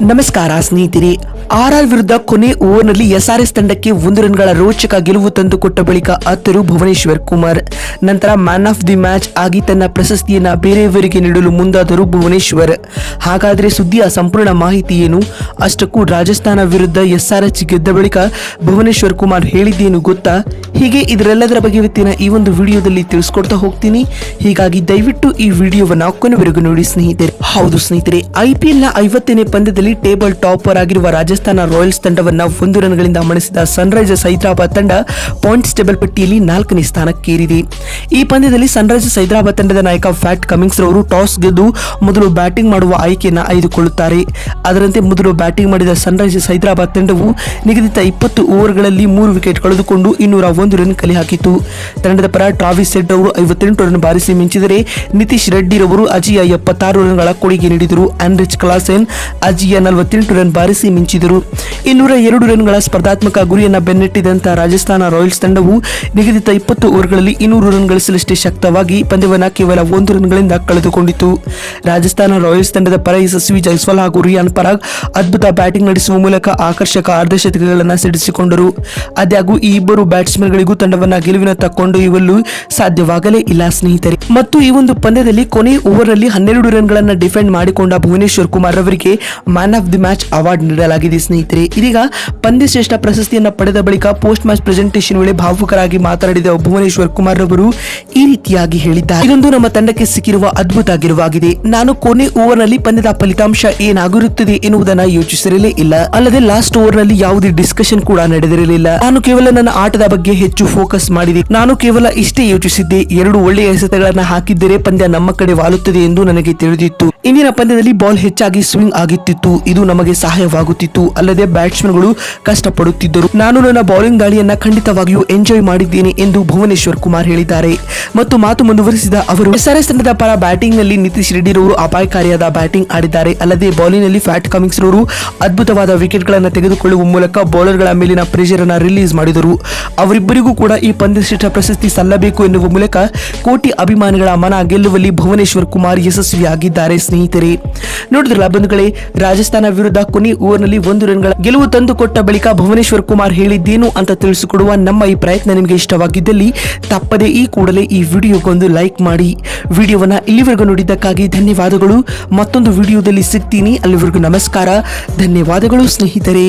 ನಮಸ್ಕಾರ ಸ್ನೇಹಿತರೆ. ಆರ್ಆರ್ ವಿರುದ್ಧ ಕೊನೆ ಓವರ್ನಲ್ಲಿ ಎಸ್ಆರ್ಎಸ್ ತಂಡಕ್ಕೆ 1 ರನ್ಗಳ ರೋಚಕ ಗೆಲುವು ತಂದುಕೊಟ್ಟ ಬಳಿಕ ಅತ್ತರು ಭುವನೇಶ್ವರ್ ಕುಮಾರ್. ನಂತರ ಮ್ಯಾನ್ ಆಫ್ ದಿ ಮ್ಯಾಚ್ ಆಗಿ ತನ್ನ ಪ್ರಶಸ್ತಿಯನ್ನ ಬೇರೆಯವರಿಗೆ ನೀಡಲು ಮುಂದಾದರು ಭುವನೇಶ್ವರ್. ಹಾಗಾದ್ರೆ ಸುದ್ದಿಯ ಸಂಪೂರ್ಣ ಮಾಹಿತಿ ಏನು? ಅಷ್ಟಕ್ಕೂ ರಾಜಸ್ಥಾನ ವಿರುದ್ಧ ಎಸ್ಆರ್ಎಚ್ ಗೆದ್ದ ಬಳಿಕ ಭುವನೇಶ್ವರ್ ಕುಮಾರ್ ಹೇಳಿದ್ದೇನು ಗೊತ್ತಾ? ಹೀಗೆ ಇದರೆಲ್ಲದರ ಬಗ್ಗೆ ಇವತ್ತಿನ ಈ ಒಂದು ವಿಡಿಯೋದಲ್ಲಿ ತಿಳಿಸ್ಕೊಡ್ತಾ ಹೋಗ್ತೀನಿ. ಹೀಗಾಗಿ ದಯವಿಟ್ಟು ಈ ವಿಡಿಯೋವನ್ನ ಕೊನೆವರೆಗೂ ನೋಡಿ ಸ್ನೇಹಿತರೆ. ಹೌದು ಸ್ನೇಹಿತರೆ, ಐಪಿಎಲ್ ನ 50ನೇ ಪಂದ್ಯದಲ್ಲಿ ಟೇಬಲ್ ಟಾಪರ್ ಆಗಿರುವ ರಾಜಸ್ಥಾನ ರಾಯಲ್ಸ್ ತಂಡವನ್ನ 1 ರನ್ಗಳಿಂದ ಮಣಿಸಿದ ಸನ್ರೈಸರ್ಸ್ ಹೈದರಾಬಾದ್ ತಂಡ ಪಾಯಿಂಟ್ಸ್ ಟೇಬಲ್ ಪಟ್ಟಿಯಲ್ಲಿ 4ನೇ ಸ್ಥಾನಕ್ಕೇರಿದೆ. ಈ ಪಂದ್ಯದಲ್ಲಿ ಸನ್ರೈಸರ್ಸ್ ಹೈದರಾಬಾದ್ ತಂಡದ ನಾಯಕ ಫ್ಯಾಟ್ ಕಮಿನ್ಸ್ ರವರು ಟಾಸ್ ಗೆದ್ದು ಮೊದಲು ಬ್ಯಾಟಿಂಗ್ ಮಾಡುವ ಆಯ್ಕೆಯನ್ನು ಆಯ್ದುಕೊಳ್ಳುತ್ತಾರೆ. ಅದರಂತೆ ಮೊದಲು ಬ್ಯಾಟಿಂಗ್ ಮಾಡಿದ ಸನ್ರೈಸರ್ಸ್ ಹೈದರಾಬಾದ್ ತಂಡವು ನಿಗದಿತ 20 ಓವರ್ಗಳಲ್ಲಿ 3 ವಿಕೆಟ್ ಕಳೆದುಕೊಂಡು 201 ರನ್ ಕಲೆ ಹಾಕಿತು. ತಂಡದ ಪರ ಟ್ರಾವಿಸ್ ಹೆಡ್ ಅವರು 58 ರನ್ ಬಾರಿಸಿ ಮಿಂಚಿದರೆ ನಿತೀಶ್ ರೆಡ್ಡಿ ರವರು ಅಜಿಯ 76 ರನ್ಗಳ ಕೊಡುಗೆ ನೀಡಿದರು. ಆಂಡ್ರಿಚ್ ಕ್ಲಾಸೆನ್ ಅಜಿಯ 48 ರನ್ ಬಾರಿಸಿ ಮಿಂಚಿದರು. 202 ರನ್ಗಳ ಸ್ಪರ್ಧಾತ್ಮಕ ಗುರಿಯನ್ನು ಬೆನ್ನಟ್ಟಿದಂತಹ ರಾಜಸ್ಥಾನ ರಾಯಲ್ಸ್ ತಂಡವು ನಿಗದಿತ 20 ಓವರ್ಗಳಲ್ಲಿ 200 ರನ್ ಗಳಿಸಲಷ್ಟೇ ಶಕ್ತವಾಗಿ ಪಂದ್ಯವನ್ನು ಕೇವಲ 1 ರನ್ಗಳಿಂದ ಕಳೆದುಕೊಂಡಿತು. ರಾಜಸ್ಥಾನ ರಾಯಲ್ಸ್ ತಂಡದ ಪರ ಯಶಸ್ವಿ ಜೈಸ್ವಾಲ್ ಹಾಗೂ ರಿಯಾನ್ ಪರಾಗ್ ಅದ್ಭುತ ಬ್ಯಾಟಿಂಗ್ ನಡೆಸುವ ಮೂಲಕ ಆಕರ್ಷಕ ಅರ್ಧಶತಕಗಳನ್ನು ಸಿಡಿಸಿಕೊಂಡರು. ಆದಾಗ್ಯೂ ಈ ಇಬ್ಬರು ಬ್ಯಾಟ್ಸ್ಮನ್ಗಳಿಗೂ ತಂಡವನ್ನು ಗೆಲುವಿನತ್ತ ಕೊಂಡೊಯ್ಯಲು ಸಾಧ್ಯವಾಗಲೇ ಇಲ್ಲ ಸ್ನೇಹಿತರೆ. ಮತ್ತು ಈ ಒಂದು ಪಂದ್ಯದಲ್ಲಿ ಕೊನೆ ಓವರ್ನಲ್ಲಿ 12 ರನ್ಗಳನ್ನು ಡಿಫೆಂಡ್ ಮಾಡಿಕೊಂಡ ಭುವನೇಶ್ವರ್ ಕುಮಾರ್ ಅವರಿಗೆ man of the match award ನೀಡಲಾಗಿದೆ ಸ್ನೇಹಿತರೆ. ಇದೀಗ ಪಂದ್ಯ ಶ್ರೇಷ್ಠ ಪ್ರಶಸ್ತಿಯನ್ನು ಪಡೆದ ಬಳಿಕ ಪೋಸ್ಟ್ ಮ್ಯಾಚ್ ಪ್ರೆಸೆಂಟೇಷನ್ ವೇಳೆ ಭಾವುಕರಾಗಿ ಮಾತನಾಡಿದ ಭುವನೇಶ್ವರ್ ಕುಮಾರ್ ಅವರು ಈ ರೀತಿಯಾಗಿ ಹೇಳಿದ್ದಾರೆ. ಇದೊಂದು ನಮ್ಮ ತಂಡಕ್ಕೆ ಸಿಕ್ಕಿರುವ ಅದ್ಭುತ ಗೆಲುವಾಗಿದೆ. ನಾನು ಕೊನೆ ಓವರ್ ನಲ್ಲಿ ಪಂದ್ಯದ ಫಲಿತಾಂಶ ಏನಾಗಿರುತ್ತದೆ ಎನ್ನುವುದನ್ನ ಯೋಚಿಸಿರಲೇ ಇಲ್ಲ. ಅಲ್ಲದೆ ಲಾಸ್ಟ್ ಓವರ್ ನಲ್ಲಿ ಯಾವುದೇ ಡಿಸ್ಕಷನ್ ಕೂಡ ನಡೆದಿರಲಿಲ್ಲ. ನಾನು ಕೇವಲ ನನ್ನ ಆಟದ ಬಗ್ಗೆ ಹೆಚ್ಚು ಫೋಕಸ್ ಮಾಡಿದೆ. ನಾನು ಕೇವಲ ಇಷ್ಟೇ ಯೋಚಿಸಿದ್ದೆ. 2 ಒಳ್ಳೆಯ ಎಸೆತಗಳನ್ನ ಹಾಕಿದ್ದರೆ ಪಂದ್ಯ ನಮ್ಮ ಕಡೆ ವಾಲುತ್ತದೆ ಎಂದು ನನಗೆ ತಿಳಿದಿತ್ತು. ಇಂದಿನ ಪಂದ್ಯದಲ್ಲಿ ಬಾಲ್ ಹೆಚ್ಚಾಗಿ ಸ್ವಿಂಗ್ ಆಗುತ್ತಿತ್ತು. ಇದು ನಮಗೆ ಸಹಾಯವಾಗುತ್ತಿತ್ತು. ಅಲ್ಲದೆ ಬ್ಯಾಟ್ಸ್ಮನ್ಗಳು ಕಷ್ಟಪಡುತ್ತಿದ್ದರು. ನಾನು ನನ್ನ ಬೌಲಿಂಗ್ ದಾಳಿಯನ್ನ ಖಂಡಿತವಾಗಿಯೂ ಎಂಜಾಯ್ ಮಾಡಿದ್ದೇನೆ ಎಂದು ಭುವನೇಶ್ವರ್ ಕುಮಾರ್ ಹೇಳಿದ್ದಾರೆ. ಮತ್ತು ಮಾತು ಮುಂದುವರಿಸಿದ ಅವರು ಎಸ್ಆರ್ಎಸ್ ತಂಡದ ಪರ ಬ್ಯಾಟಿಂಗ್ ನಲ್ಲಿ ನಿತೀಶ್ ರೆಡ್ಡಿ ರವರು ಅಪಾಯಕಾರಿಯಾದ ಬ್ಯಾಟಿಂಗ್ ಆಡಿದ್ದಾರೆ. ಅಲ್ಲದೆ ಬೌಲಿಂಗ್ ನಲ್ಲಿ ಫ್ಯಾಟ್ ಕಮಿನ್ಸ್ ರವರು ಅದ್ಭುತವಾದ ವಿಕೆಟ್ ಗಳನ್ನು ತೆಗೆದುಕೊಳ್ಳುವ ಮೂಲಕ ಬೌಲರ್ ಗಳ ಮೇಲಿನ ಪ್ರೆಷರ್ ಅನ್ನು ರಿಲೀಸ್ ಮಾಡಿದರು. ಅವರಿಬ್ಬರಿಗೂ ಕೂಡ ಈ ಪಂದ್ಯಶ್ರೇಷ್ಠ ಪ್ರಶಸ್ತಿ ಸಲ್ಲಬೇಕು ಎನ್ನುವ ಮೂಲಕ ಕೋಟಿ ಅಭಿಮಾನಿಗಳ ಮನ ಗೆಲ್ಲುವಲ್ಲಿ ಭುವನೇಶ್ವರ್ ಕುಮಾರ್ ಯಶಸ್ವಿಯಾಗಿದ್ದಾರೆ ಸ್ನೇಹಿತರೆ. ನೋಡಿದ್ರಲ್ಲ ಬಂಧುಗಳೇ, ರಾಜಸ್ಥಾನ ವಿರುದ್ಧ ಕೊನೆ ಓವರ್ನಲ್ಲಿ 1 ರನ್ಗಳ ಗೆಲುವು ತಂದುಕೊಟ್ಟ ಬಳಿಕ ಭುವನೇಶ್ವರ್ ಕುಮಾರ್ ಹೇಳಿದ್ದೇನು ಅಂತ ತಿಳಿಸಿಕೊಡುವ ನಮ್ಮ ಈ ಪ್ರಯತ್ನ ನಿಮಗೆ ಇಷ್ಟವಾಗಿದ್ದಲ್ಲಿ ತಪ್ಪದೆ ಈ ಕೂಡಲೇ ಈ ವಿಡಿಯೋಗೊಂದು ಲೈಕ್ ಮಾಡಿ. ವಿಡಿಯೋವನ್ನ ಇಲ್ಲಿವರೆಗೂ ನೋಡಿದ್ದಕ್ಕಾಗಿ ಧನ್ಯವಾದಗಳು. ಮತ್ತೊಂದು ವಿಡಿಯೋದಲ್ಲಿ ಸಿಗ್ತೀನಿ. ಅಲ್ಲಿವರೆಗೂ ನಮಸ್ಕಾರ, ಧನ್ಯವಾದಗಳು ಸ್ನೇಹಿತರೆ.